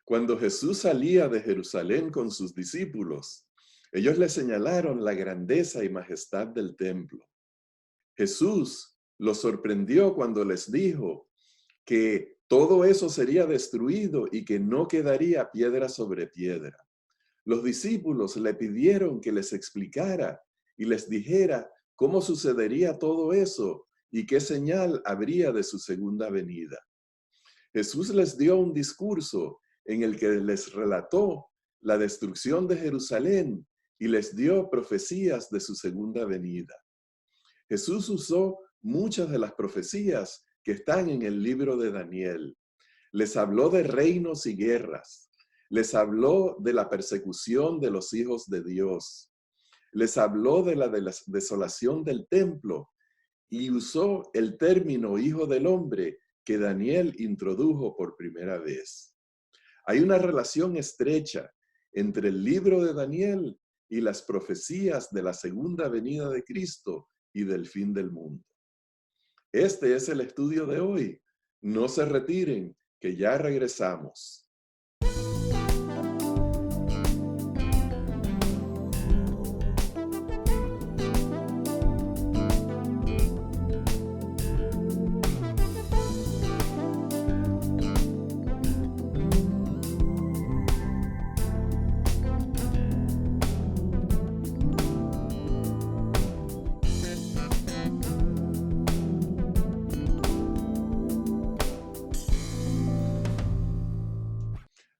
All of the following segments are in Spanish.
Cuando Jesús salía de Jerusalén con sus discípulos, ellos le señalaron la grandeza y majestad del templo. Jesús los sorprendió cuando les dijo que todo eso sería destruido y que no quedaría piedra sobre piedra. Los discípulos le pidieron que les explicara y les dijera cómo sucedería todo eso y qué señal habría de su segunda venida. Jesús les dio un discurso en el que les relató la destrucción de Jerusalén y les dio profecías de su segunda venida. Jesús usó muchas de las profecías que están en el libro de Daniel. Les habló de reinos y guerras. Les habló de la persecución de los hijos de Dios. Les habló de la desolación del templo y usó el término hijo del hombre que Daniel introdujo por primera vez. Hay una relación estrecha entre el libro de Daniel y las profecías de la segunda venida de Cristo y del fin del mundo. Este es el estudio de hoy. No se retiren, que ya regresamos.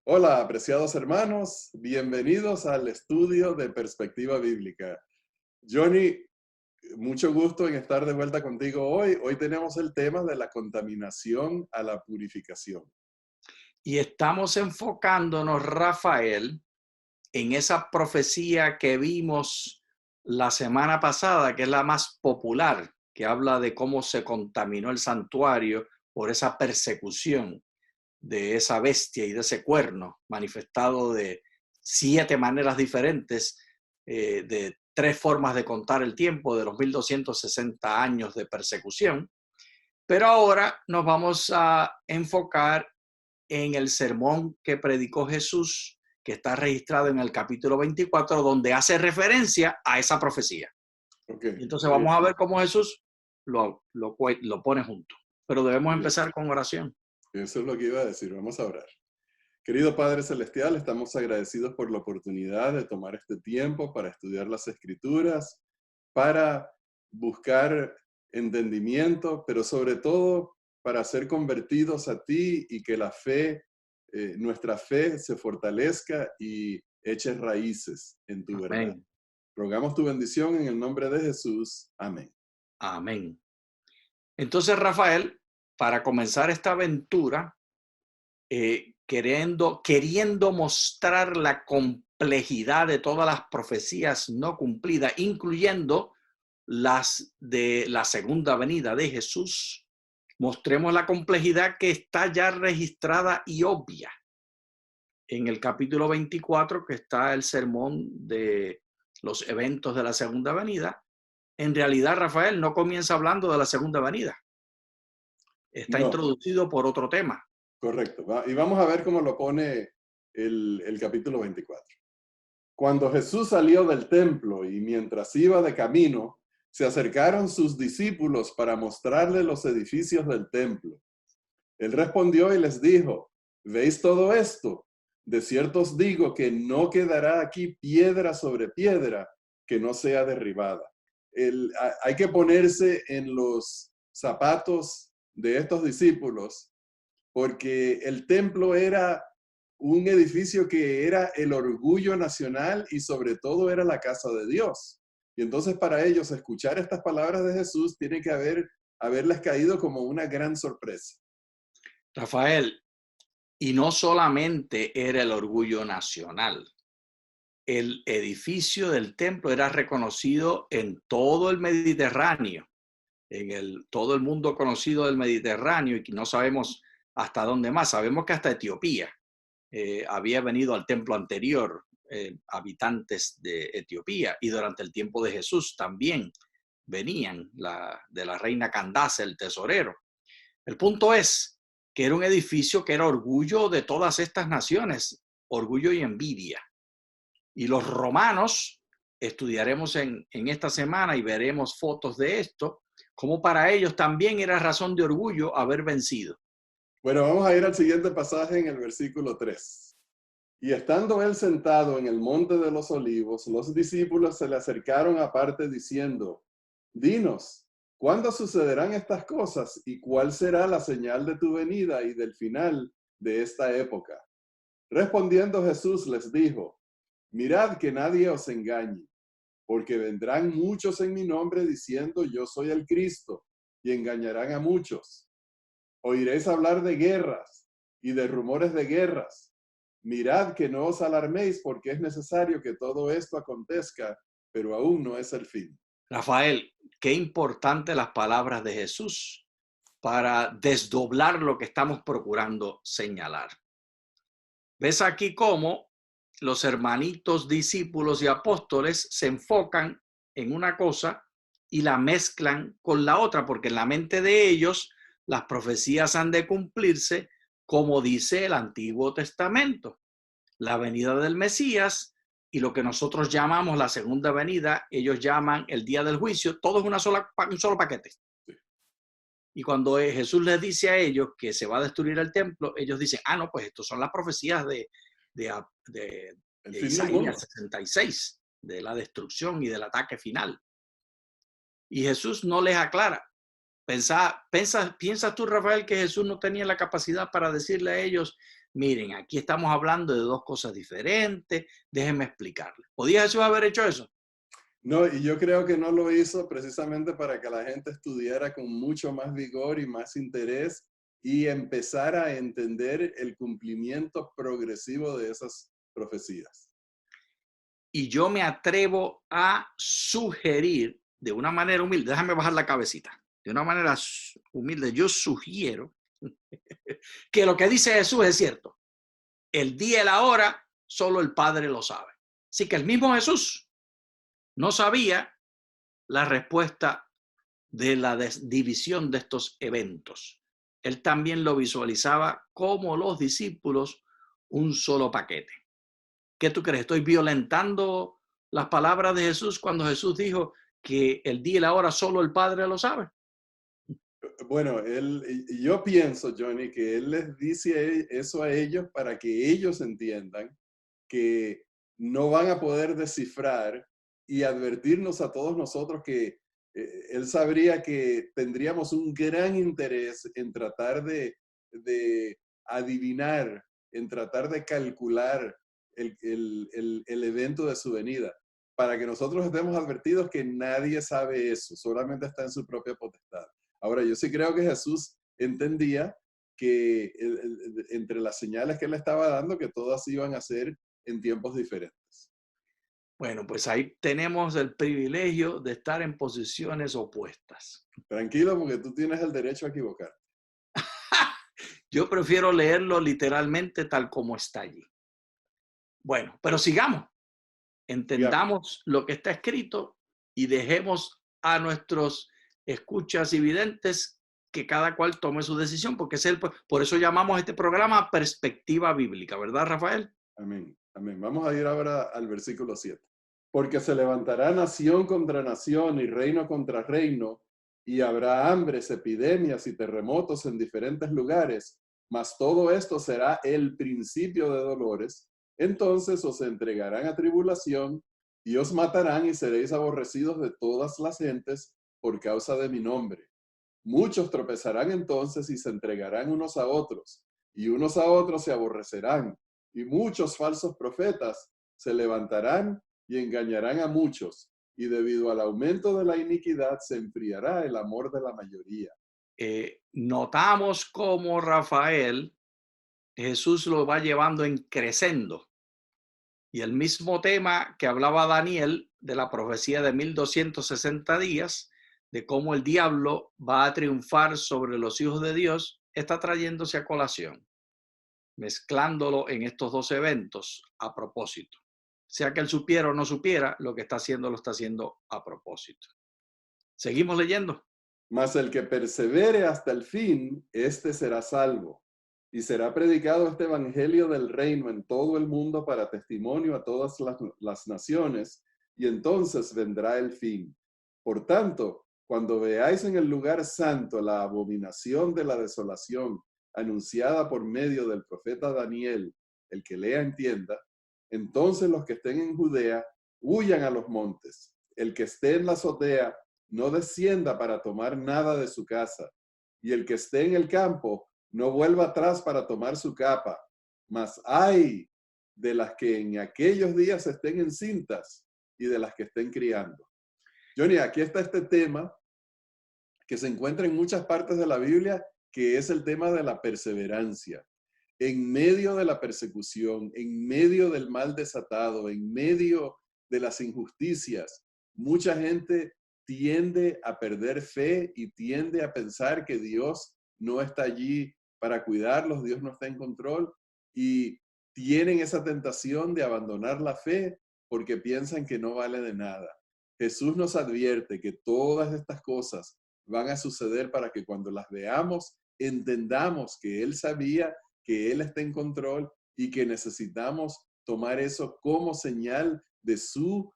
Hola, apreciados hermanos, bienvenidos al estudio de Perspectiva Bíblica. Johnny, mucho gusto en estar de vuelta contigo hoy. Hoy tenemos el tema de la contaminación a la purificación. Y estamos enfocándonos, Rafael, en esa profecía que vimos la semana pasada, que es la más popular, que habla de cómo se contaminó el santuario por esa persecución de esa bestia y de ese cuerno, manifestado de 7 maneras diferentes, de 3 formas de contar el tiempo de los 1260 años de persecución. Pero ahora nos vamos a enfocar en el sermón que predicó Jesús, que está registrado en el capítulo 24, donde hace referencia a esa profecía. Okay. Entonces vamos a ver cómo Jesús lo pone junto. Pero debemos empezar con oración. Eso es lo que iba a decir. Vamos a orar. Querido Padre Celestial, estamos agradecidos por la oportunidad de tomar este tiempo para estudiar las Escrituras, para buscar entendimiento, pero sobre todo para ser convertidos a ti y que la fe, nuestra fe se fortalezca y eche raíces en tu verdad. Rogamos tu bendición en el nombre de Jesús. Amén. Amén. Entonces, Rafael, para comenzar esta aventura, queriendo mostrar la complejidad de todas las profecías no cumplidas, incluyendo las de la segunda venida de Jesús, mostremos la complejidad que está ya registrada y obvia. En el capítulo 24, que está el sermón de los eventos de la segunda venida, en realidad, Rafael, no comienza hablando de la segunda venida. Está introducido por otro tema. Correcto. Y vamos a ver cómo lo pone el capítulo 24. Cuando Jesús salió del templo y mientras iba de camino, se acercaron sus discípulos para mostrarle los edificios del templo. Él respondió y les dijo, ¿veis todo esto? De cierto os digo que no quedará aquí piedra sobre piedra que no sea derribada. Hay que ponerse en los zapatos de estos discípulos, porque el templo era un edificio que era el orgullo nacional y sobre todo era la casa de Dios. Y entonces para ellos escuchar estas palabras de Jesús tiene que haberles caído como una gran sorpresa. Rafael, y no solamente era el orgullo nacional. El edificio del templo era reconocido en todo el Mediterráneo, todo el mundo conocido del Mediterráneo, y no sabemos hasta dónde más. Sabemos que hasta Etiopía había venido al templo anterior habitantes de Etiopía, y durante el tiempo de Jesús también venían de la reina Candace, el tesorero. El punto es que era un edificio que era orgullo de todas estas naciones, orgullo y envidia. Y los romanos, estudiaremos en esta semana y veremos fotos de esto, como para ellos también era razón de orgullo haber vencido. Bueno, vamos a ir al siguiente pasaje en el versículo 3. Y estando él sentado en el monte de los olivos, los discípulos se le acercaron aparte diciendo, dinos, ¿cuándo sucederán estas cosas y cuál será la señal de tu venida y del final de esta época? Respondiendo Jesús les dijo, mirad que nadie os engañe, porque vendrán muchos en mi nombre diciendo yo soy el Cristo y engañarán a muchos. Oiréis hablar de guerras y de rumores de guerras. Mirad que no os alarméis porque es necesario que todo esto acontezca, pero aún no es el fin. Rafael, qué importante las palabras de Jesús para desdoblar lo que estamos procurando señalar. Ves aquí cómo los hermanitos, discípulos y apóstoles se enfocan en una cosa y la mezclan con la otra, porque en la mente de ellos las profecías han de cumplirse como dice el Antiguo Testamento. La venida del Mesías y lo que nosotros llamamos la segunda venida, ellos llaman el día del juicio, todo es un solo paquete. Y cuando Jesús les dice a ellos que se va a destruir el templo, ellos dicen, no, pues estos son las profecías de Isaías 66, de la destrucción y del ataque final. Y Jesús no les aclara. ¿Piensas tú, Rafael, que Jesús no tenía la capacidad para decirle a ellos, miren, aquí estamos hablando de dos cosas diferentes, déjenme explicarles? ¿Podía Jesús haber hecho eso? No, y yo creo que no lo hizo precisamente para que la gente estudiara con mucho más vigor y más interés y empezara a entender el cumplimiento progresivo de esas profecías. Y yo me atrevo a sugerir de una manera humilde, déjame bajar la cabecita, de una manera humilde, yo sugiero que lo que dice Jesús es cierto. El día y la hora, solo el Padre lo sabe. Así que el mismo Jesús no sabía la respuesta de la división de estos eventos. Él también lo visualizaba como los discípulos, un solo paquete. ¿Qué tú crees? ¿Estoy violentando las palabras de Jesús cuando Jesús dijo que el día y la hora solo el Padre lo sabe? Bueno, yo pienso, Johnny, que él les dice eso a ellos para que ellos entiendan que no van a poder descifrar y advertirnos a todos nosotros que él sabría que tendríamos un gran interés en tratar de adivinar, en tratar de calcular el evento de su venida, para que nosotros estemos advertidos que nadie sabe eso, solamente está en su propia potestad. Ahora, yo sí creo que Jesús entendía que entre las señales que él estaba dando, que todas iban a ser en tiempos diferentes. Bueno, pues ahí tenemos el privilegio de estar en posiciones opuestas. Tranquilo, porque tú tienes el derecho a equivocarte. Yo prefiero leerlo literalmente tal como está allí. Bueno, pero sigamos. Entendamos lo que está escrito y dejemos a nuestros escuchas y videntes que cada cual tome su decisión, porque por eso llamamos a este programa Perspectiva Bíblica, ¿verdad, Rafael? Amén, amén. Vamos a ir ahora al versículo 7. Porque se levantará nación contra nación y reino contra reino, y habrá hambres, epidemias y terremotos en diferentes lugares, mas todo esto será el principio de dolores. Entonces os entregarán a tribulación y os matarán y seréis aborrecidos de todas las gentes por causa de mi nombre. Muchos tropezarán entonces y se entregarán unos a otros, y unos a otros se aborrecerán, y muchos falsos profetas se levantarán y engañarán a muchos, y debido al aumento de la iniquidad se enfriará el amor de la mayoría. Notamos cómo Rafael, Jesús lo va llevando en crescendo. Y el mismo tema que hablaba Daniel de la profecía de 1260 días, de cómo el diablo va a triunfar sobre los hijos de Dios, está trayéndose a colación, mezclándolo en estos dos eventos a propósito. Sea que él supiera o no supiera, lo que está haciendo lo está haciendo a propósito. Seguimos leyendo. Mas el que persevere hasta el fin, éste será salvo. Y será predicado este evangelio del reino en todo el mundo para testimonio a todas las naciones, y entonces vendrá el fin. Por tanto, cuando veáis en el lugar santo la abominación de la desolación anunciada por medio del profeta Daniel, el que lea entienda, entonces los que estén en Judea huyan a los montes. El que esté en la azotea no descienda para tomar nada de su casa, y el que esté en el campo no vuelva atrás para tomar su capa. Mas ay de las que en aquellos días estén encintas y de las que estén criando. Johnny, aquí está este tema que se encuentra en muchas partes de la Biblia, que es el tema de la perseverancia. En medio de la persecución, en medio del mal desatado, en medio de las injusticias, mucha gente tiende a perder fe y tiende a pensar que Dios no está allí para cuidarlos, Dios no está en control, y tienen esa tentación de abandonar la fe porque piensan que no vale de nada. Jesús nos advierte que todas estas cosas van a suceder para que cuando las veamos entendamos que Él sabía, que Él está en control y que necesitamos tomar eso como señal de su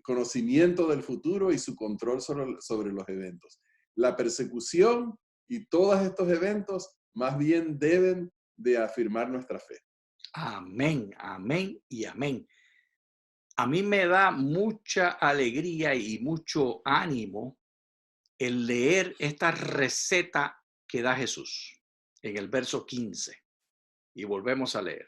conocimiento del futuro y su control sobre los eventos. La persecución y todos estos eventos más bien deben de afirmar nuestra fe. Amén, amén y amén. A mí me da mucha alegría y mucho ánimo el leer esta receta que da Jesús en el verso 15. Y volvemos a leer.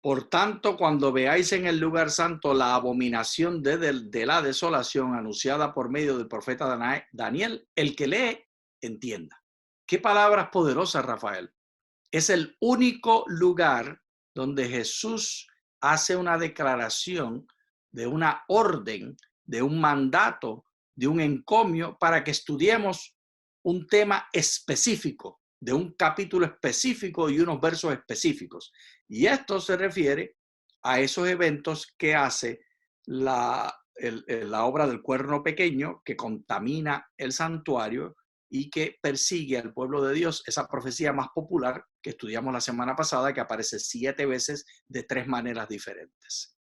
Por tanto, cuando veáis en el lugar santo la abominación de la desolación anunciada por medio del profeta Daniel, el que lee, entienda. Qué palabras poderosas, Rafael. Es el único lugar donde Jesús hace una declaración de una orden, de un mandato, de un encomio para que estudiemos un tema específico, de un capítulo específico y unos versos específicos. Y esto se refiere a esos eventos que hace la obra del cuerno pequeño que contamina el santuario y que persigue al pueblo de Dios, esa profecía más popular que estudiamos la semana pasada, que aparece 7 veces de 3 maneras diferentes.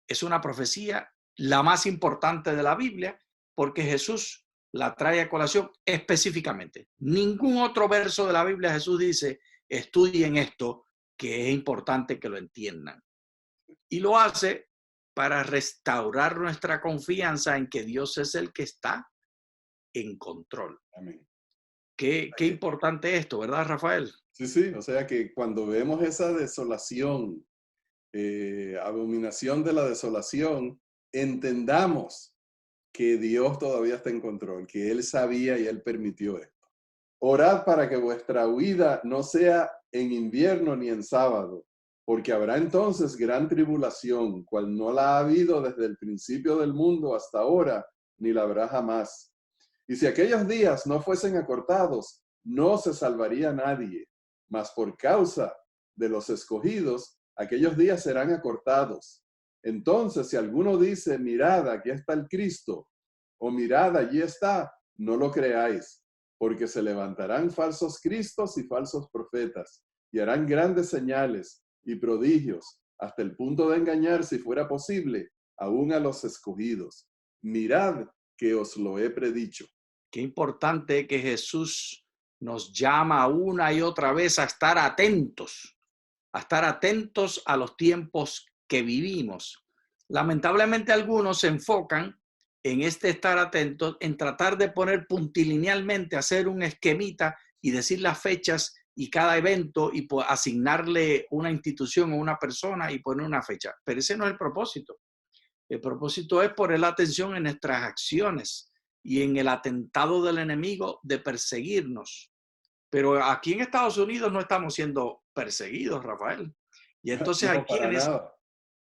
Es una profecía la más importante de la Biblia porque Jesús la trae a colación específicamente. Ningún otro verso de la Biblia Jesús dice, estudien esto, que es importante que lo entiendan. Y lo hace para restaurar nuestra confianza en que Dios es el que está en control. Amén. Qué importante esto, ¿verdad, Rafael? Sí, sí, o sea que cuando vemos esa desolación, abominación de la desolación, entendamos que Dios todavía está en control, que Él sabía y Él permitió esto. Orad para que vuestra huida no sea en invierno ni en sábado, porque habrá entonces gran tribulación, cual no la ha habido desde el principio del mundo hasta ahora, ni la habrá jamás. Y si aquellos días no fuesen acortados, no se salvaría nadie, mas por causa de los escogidos, aquellos días serán acortados. Entonces, si alguno dice, mirad, aquí está el Cristo, o mirad, allí está, no lo creáis, porque se levantarán falsos cristos y falsos profetas, y harán grandes señales y prodigios, hasta el punto de engañar, si fuera posible, aún a los escogidos. Mirad que os lo he predicho. Qué importante que Jesús nos llama una y otra vez a estar atentos a los tiempos que vivimos. Lamentablemente algunos se enfocan en este estar atentos, en tratar de poner puntilinealmente, hacer un esquemita y decir las fechas y cada evento y asignarle una institución o una persona y poner una fecha. Pero ese no es el propósito. El propósito es poner la atención en nuestras acciones y en el atentado del enemigo de perseguirnos. Pero aquí en Estados Unidos no estamos siendo perseguidos, Rafael. Y entonces No, hay para quienes, nada.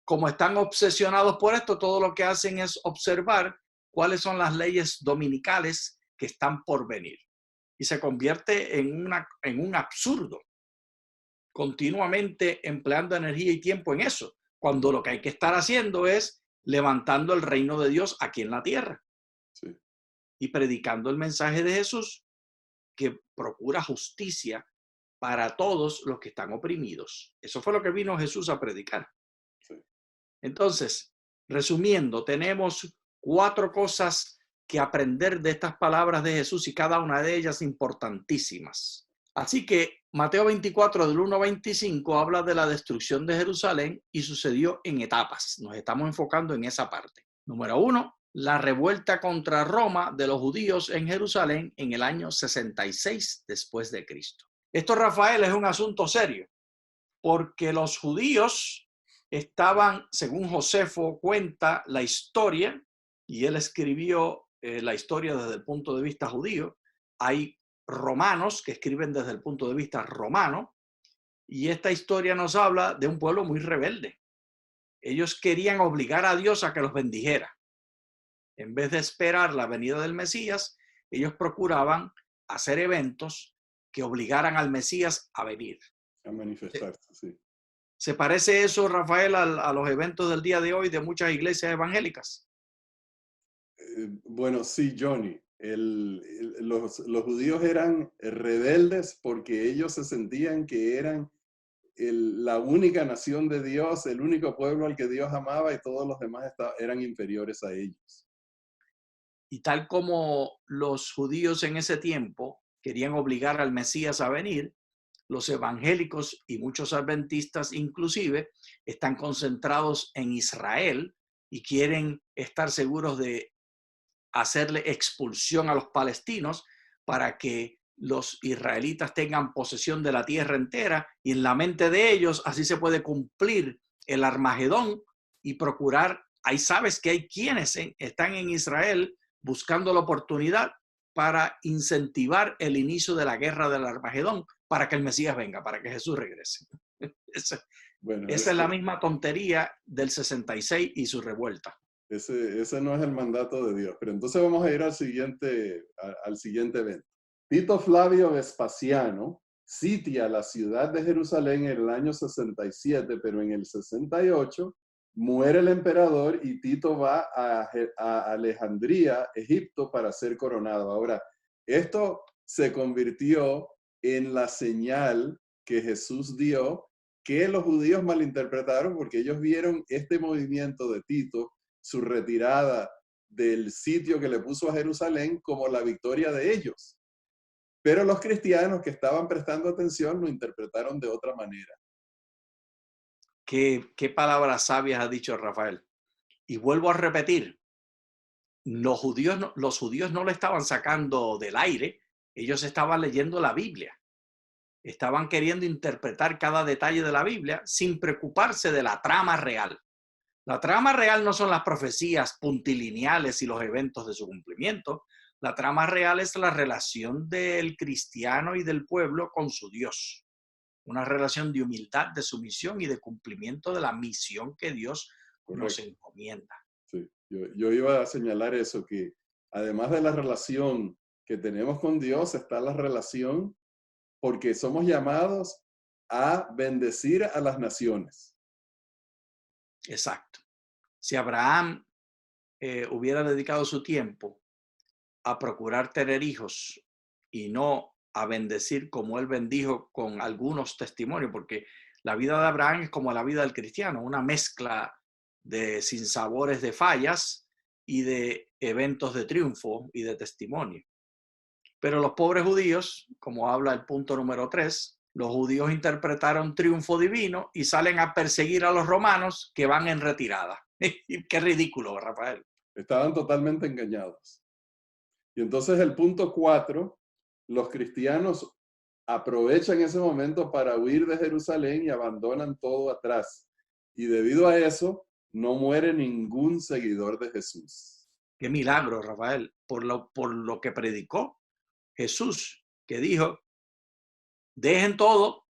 como están obsesionados por esto, todo lo que hacen es observar cuáles son las leyes dominicales que están por venir. Y se convierte en un absurdo, continuamente empleando energía y tiempo en eso, cuando lo que hay que estar haciendo es levantando el reino de Dios aquí en la tierra. Sí. Y predicando el mensaje de Jesús que procura justicia para todos los que están oprimidos. Eso fue lo que vino Jesús a predicar. Sí. Entonces, resumiendo, tenemos 4 cosas que aprender de estas palabras de Jesús y cada una de ellas importantísimas. Así que Mateo 24 del 1 al 25 habla de la destrucción de Jerusalén y sucedió en etapas. Nos estamos enfocando en esa parte. Número 1, la revuelta contra Roma de los judíos en Jerusalén en el año 66 después de Cristo. Esto, Rafael, es un asunto serio, porque los judíos estaban, según Josefo cuenta la historia, y él escribió la historia desde el punto de vista judío. Hay romanos que escriben desde el punto de vista romano, y esta historia nos habla de un pueblo muy rebelde. Ellos querían obligar a Dios a que los bendijera. En vez de esperar la venida del Mesías, ellos procuraban hacer eventos que obligaran al Mesías a venir. A manifestarse, sí. ¿Se parece eso, Rafael, a los eventos del día de hoy de muchas iglesias evangélicas? Bueno, sí, Johnny. Los judíos eran rebeldes porque ellos se sentían que eran la única nación de Dios, el único pueblo al que Dios amaba, y todos los demás eran inferiores a ellos. Y tal como los judíos en ese tiempo querían obligar al Mesías a venir, los evangélicos y muchos adventistas inclusive están concentrados en Israel y quieren estar seguros de hacerle expulsión a los palestinos para que los israelitas tengan posesión de la tierra entera, y en la mente de ellos así se puede cumplir el Armagedón y procurar. Ahí sabes que hay quienes están en Israel buscando la oportunidad para incentivar el inicio de la guerra del Armagedón, para que el Mesías venga, para que Jesús regrese. Esa es la misma tontería del 66 y su revuelta. Ese no es el mandato de Dios. Pero entonces vamos a ir al siguiente evento. Tito Flavio Vespasiano sitia la ciudad de Jerusalén en el año 67, pero en el 68 muere el emperador y Tito va a Alejandría, Egipto, para ser coronado. Ahora, esto se convirtió en la señal que Jesús dio, que los judíos malinterpretaron, porque ellos vieron este movimiento de Tito, su retirada del sitio que le puso a Jerusalén, como la victoria de ellos. Pero los cristianos que estaban prestando atención lo interpretaron de otra manera. ¿Qué palabras sabias ha dicho Rafael? Y vuelvo a repetir, los judíos no lo estaban sacando del aire, ellos estaban leyendo la Biblia. Estaban queriendo interpretar cada detalle de la Biblia sin preocuparse de la trama real. La trama real no son las profecías puntilineales y los eventos de su cumplimiento. La trama real es la relación del cristiano y del pueblo con su Dios. Una relación de humildad, de sumisión y de cumplimiento de la misión que Dios nos encomienda. Sí, yo iba a señalar eso, que además de la relación que tenemos con Dios, está la relación porque somos llamados a bendecir a las naciones. Exacto. Si Abraham hubiera dedicado su tiempo a procurar tener hijos y no a bendecir como él bendijo con algunos testimonios, porque la vida de Abraham es como la vida del cristiano, una mezcla de sinsabores de fallas y de eventos de triunfo y de testimonio. Pero los pobres judíos, como habla el punto número 3, los judíos interpretaron triunfo divino y salen a perseguir a los romanos que van en retirada. Qué ridículo, Rafael. Estaban totalmente engañados. Y entonces el punto 4, los cristianos aprovechan ese momento para huir de Jerusalén y abandonan todo atrás. Y debido a eso, no muere ningún seguidor de Jesús. Qué milagro, Rafael, por lo que predicó Jesús, que dijo, dejen todo,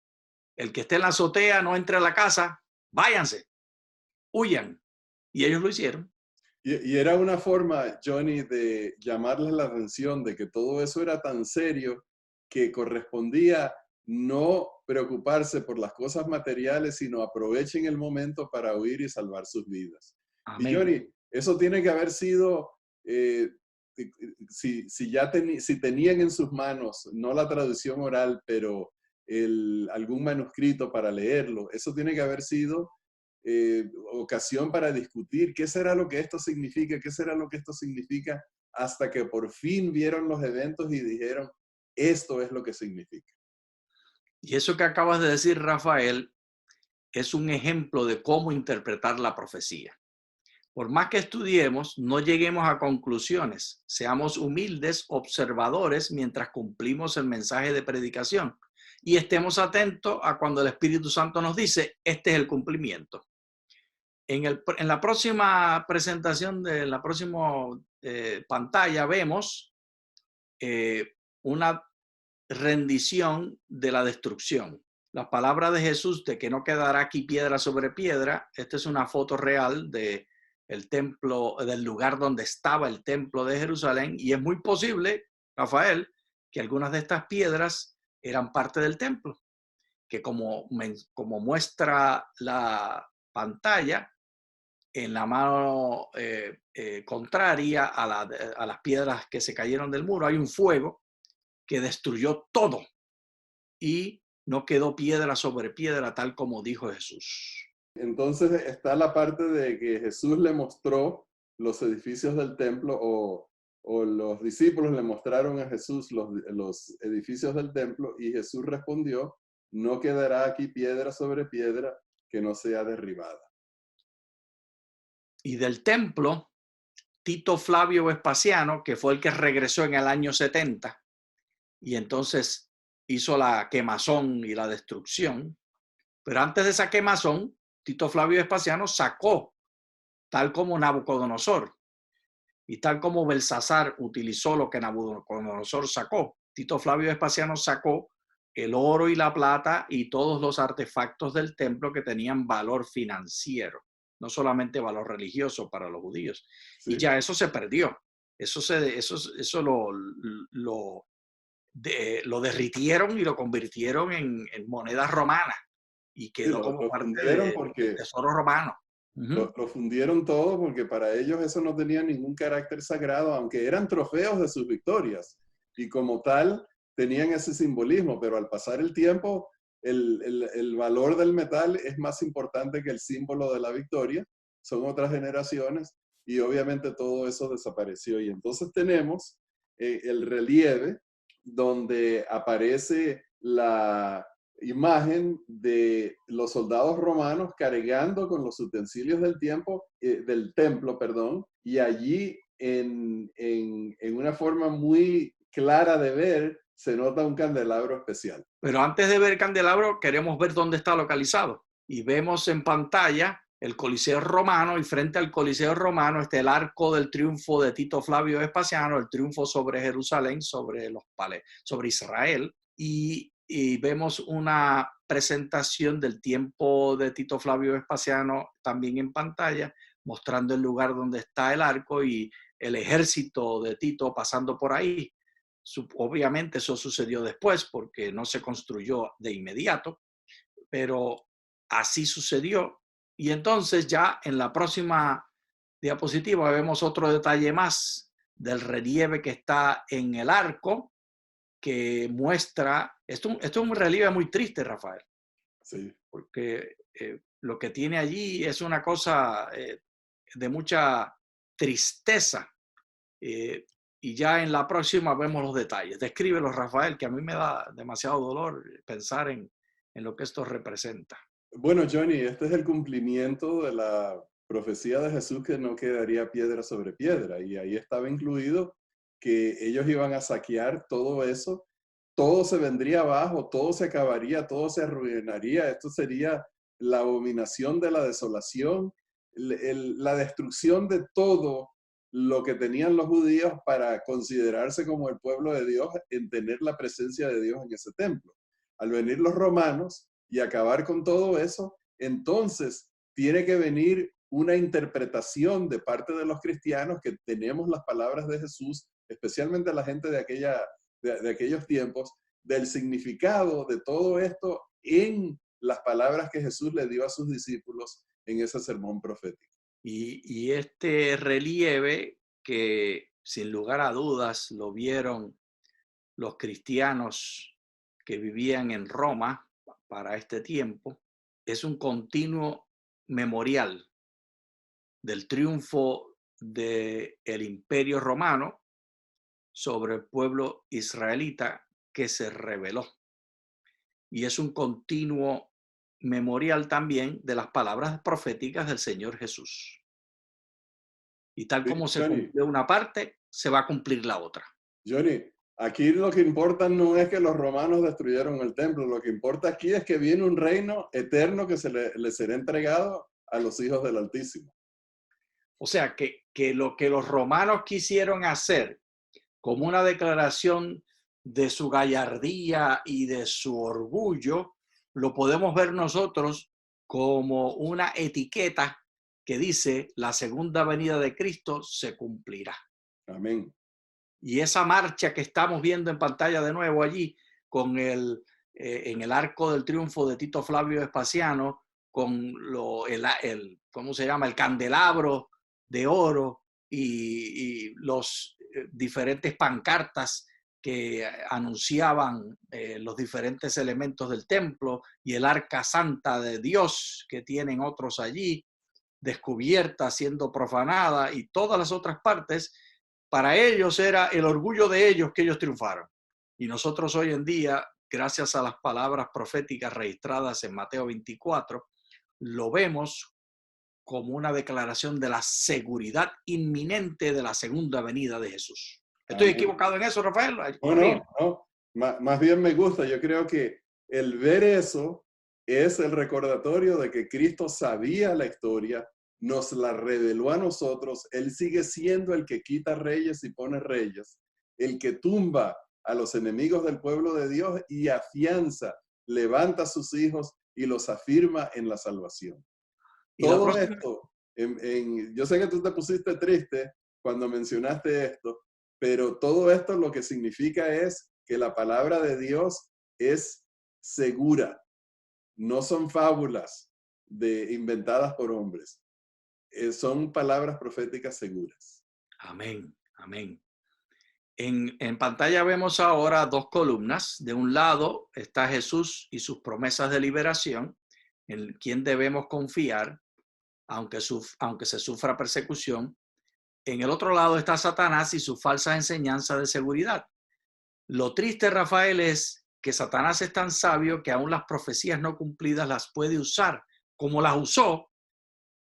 el que esté en la azotea no entre a la casa, váyanse, huyan. Y ellos lo hicieron. Y era una forma, Johnny, de llamarles la atención de que todo eso era tan serio que correspondía no preocuparse por las cosas materiales, sino aprovechen el momento para huir y salvar sus vidas. Amén. Y Johnny, eso tiene que haber sido, si tenían en sus manos, no la tradición oral, pero algún manuscrito para leerlo. Eso tiene que haber sido ocasión para discutir qué será lo que esto significa, qué será lo que esto significa, hasta que por fin vieron los eventos y dijeron, esto es lo que significa. Y eso que acabas de decir, Rafael, es un ejemplo de cómo interpretar la profecía. Por más que estudiemos, no lleguemos a conclusiones. Seamos humildes observadores mientras cumplimos el mensaje de predicación y estemos atentos a cuando el Espíritu Santo nos dice, este es el cumplimiento. En la próxima presentación de la próxima pantalla vemos una rendición de la destrucción. La palabra de Jesús de que no quedará aquí piedra sobre piedra. Esta es una foto real de el templo, del lugar donde estaba el templo de Jerusalén, y es muy posible, Rafael, que algunas de estas piedras eran parte del templo, que como muestra la pantalla, en la mano contraria a las piedras que se cayeron del muro, hay un fuego que destruyó todo y no quedó piedra sobre piedra, tal como dijo Jesús. Entonces está la parte de que Jesús le mostró los edificios del templo, o los discípulos le mostraron a Jesús los edificios del templo, y Jesús respondió, no quedará aquí piedra sobre piedra que no sea derribada. Y del templo, Tito Flavio Vespasiano, que fue el que regresó en el año 70, y entonces hizo la quemazón y la destrucción. Pero antes de esa quemazón, Tito Flavio Vespasiano sacó, tal como Nabucodonosor y tal como Belsasar utilizó lo que Nabucodonosor sacó. Tito Flavio Vespasiano sacó el oro y la plata y todos los artefactos del templo que tenían valor financiero, no solamente valor religioso para los judíos. ¿Sí? Y ya eso se perdió. Eso lo derritieron y lo convirtieron en monedas romanas y quedó como parte del tesoro romano. Lo fundieron todo porque para ellos eso no tenía ningún carácter sagrado, aunque eran trofeos de sus victorias y como tal tenían ese simbolismo, pero al pasar el tiempo el valor del metal es más importante que el símbolo de la victoria. Son otras generaciones y obviamente todo eso desapareció, y entonces tenemos el relieve donde aparece la imagen de los soldados romanos cargando con los utensilios del templo, y allí en una forma muy clara de ver se nota un candelabro especial. Pero antes de ver el candelabro queremos ver dónde está localizado, y vemos en pantalla el Coliseo Romano, y frente al Coliseo Romano está el Arco del Triunfo de Tito Flavio Vespasiano, el triunfo sobre Jerusalén, sobre Israel, y vemos una presentación del tiempo de Tito Flavio Vespasiano también en pantalla, mostrando el lugar donde está el arco y el ejército de Tito pasando por ahí. Obviamente eso sucedió después porque no se construyó de inmediato, pero así sucedió. Y entonces ya en la próxima diapositiva vemos otro detalle más del relieve que está en el arco, que muestra, esto es un relieve muy triste, Rafael. Sí. Porque lo que tiene allí es una cosa de mucha tristeza. Y ya en la próxima vemos los detalles. Descríbelos, Rafael, que a mí me da demasiado dolor pensar en lo que esto representa. Bueno, Johnny, este es el cumplimiento de la profecía de Jesús, que no quedaría piedra sobre piedra, y ahí estaba incluido que ellos iban a saquear todo eso, todo se vendría abajo, todo se acabaría, todo se arruinaría. Esto sería la abominación de la desolación, la destrucción de todo lo que tenían los judíos para considerarse como el pueblo de Dios, en tener la presencia de Dios en ese templo. Al venir los romanos y acabar con todo eso, entonces tiene que venir una interpretación de parte de los cristianos, que tenemos las palabras de Jesús, especialmente la gente de aquellos tiempos, del significado de todo esto en las palabras que Jesús le dio a sus discípulos en ese sermón profético. Y este relieve, que sin lugar a dudas lo vieron los cristianos que vivían en Roma para este tiempo, es un continuo memorial del triunfo del Imperio Romano sobre el pueblo israelita que se rebeló. Y es un continuo memorial también de las palabras proféticas del Señor Jesús. Y tal como se Johnny, cumplió una parte, se va a cumplir la otra. Johnny, aquí lo que importa no es que los romanos destruyeron el templo, lo que importa aquí es que viene un reino eterno que le será entregado a los hijos del Altísimo. O sea, que lo que los romanos quisieron hacer como una declaración de su gallardía y de su orgullo, lo podemos ver nosotros como una etiqueta que dice la segunda venida de Cristo se cumplirá. Amén. Y esa marcha que estamos viendo en pantalla de nuevo allí, con en el arco del triunfo de Tito Flavio Vespasiano, con ¿cómo se llama? El candelabro de oro y los diferentes pancartas que anunciaban los diferentes elementos del templo y el arca santa de Dios que tienen otros allí, descubierta, siendo profanada y todas las otras partes. Para ellos era el orgullo de ellos que ellos triunfaron. Y nosotros hoy en día, gracias a las palabras proféticas registradas en Mateo 24, lo vemos como una declaración de la seguridad inminente de la segunda venida de Jesús. ¿Estoy Amén. equivocado en eso, Rafael? No. Más bien me gusta. Yo creo que el ver eso es el recordatorio de que Cristo sabía la historia, nos la reveló a nosotros. Él sigue siendo el que quita reyes y pone reyes, el que tumba a los enemigos del pueblo de Dios y afianza, levanta a sus hijos y los afirma en la salvación. Y la Todo próxima, esto, yo sé que tú te pusiste triste cuando mencionaste esto, pero todo esto lo que significa es que la palabra de Dios es segura. No son fábulas inventadas por hombres. Son palabras proféticas seguras. amén, amén. En pantalla vemos ahora dos columnas. De un lado está Jesús y sus promesas de liberación, en quien debemos confiar, aunque se sufra persecución. En el otro lado está Satanás y su falsa enseñanza de seguridad. Lo triste, Rafael, es que Satanás es tan sabio que aún las profecías no cumplidas las puede usar, como las usó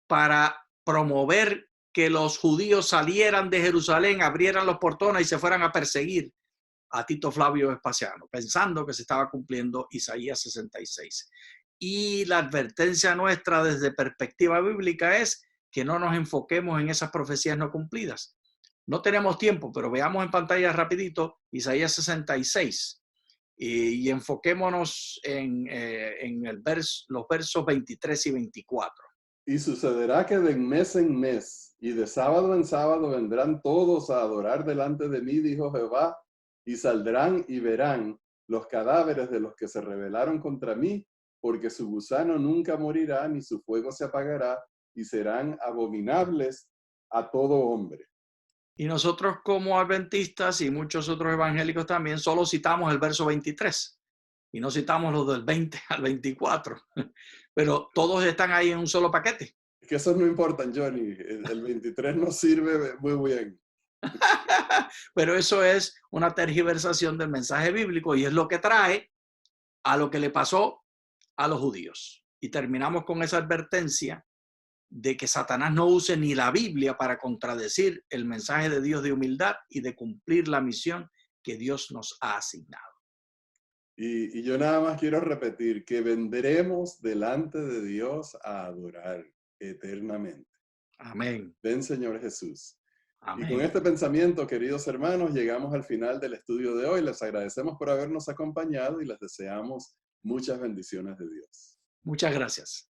para promover que los judíos salieran de Jerusalén, abrieran los portones y se fueran a perseguir a Tito Flavio Vespasiano, pensando que se estaba cumpliendo Isaías 66. Y la advertencia nuestra desde perspectiva bíblica es que no nos enfoquemos en esas profecías no cumplidas. No tenemos tiempo, pero veamos en pantalla rapidito Isaías 66 y enfoquémonos en los versos 23 y 24. Y sucederá que de mes en mes y de sábado en sábado vendrán todos a adorar delante de mí, dijo Jehová, y saldrán y verán los cadáveres de los que se rebelaron contra mí, porque su gusano nunca morirá, ni su fuego se apagará, y serán abominables a todo hombre. Y nosotros como adventistas y muchos otros evangélicos también solo citamos el verso 23 y no citamos los del 20 al 24, pero todos están ahí en un solo paquete. Es que esos no importan, Johnny. El 23 nos sirve muy bien. Pero eso es una tergiversación del mensaje bíblico y es lo que trae a lo que le pasó a los judíos. Y terminamos con esa advertencia de que Satanás no use ni la Biblia para contradecir el mensaje de Dios de humildad y de cumplir la misión que Dios nos ha asignado. Y yo nada más quiero repetir que vendremos delante de Dios a adorar eternamente. Amén. Ven, Señor Jesús. Amén. Y con este pensamiento, queridos hermanos, llegamos al final del estudio de hoy. Les agradecemos por habernos acompañado y les deseamos muchas bendiciones de Dios. Muchas gracias.